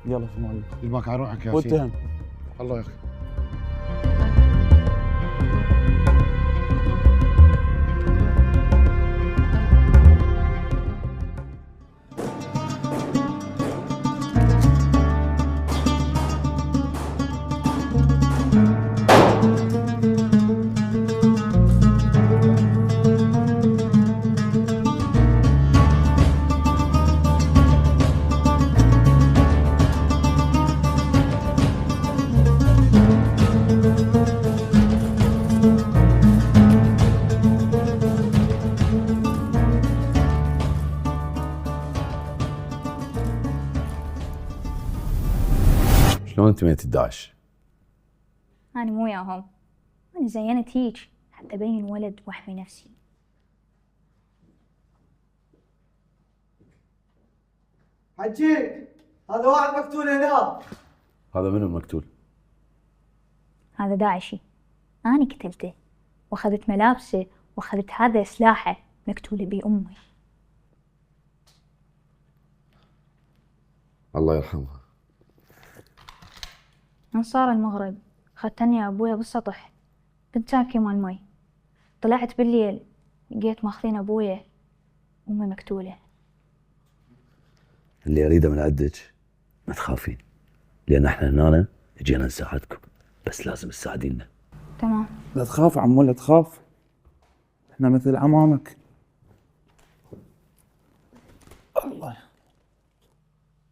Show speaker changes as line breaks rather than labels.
يلا في معلم.
يبقى على روحك يا
واتهم.
الله يا اخي.
شلون انتميت الداعش؟
أنا مو وياهم، أنا زينت هيج حتى أبين ولد وأحمي نفسي.
حجي هذا واحد مقتول هنا.
هذا منو المقتول؟
هذا داعشي، أنا قتلته وأخذت ملابسه وأخذت هذا سلاحه مقتولة بيه أمي.
الله يرحمها.
من صار المغرب خدتني أبويا بالسطح، كنت ساكي مال مي، طلعت بالليل لقيت ماخذين أبويا وأمي مقتولة.
اللي اريده من عندك ما تخافين، لان احنا هنا جينا نساعدكم، بس لازم تساعدينا.
تمام.
لا تخاف عمو، لا تخاف، احنا مثل عمامك. الله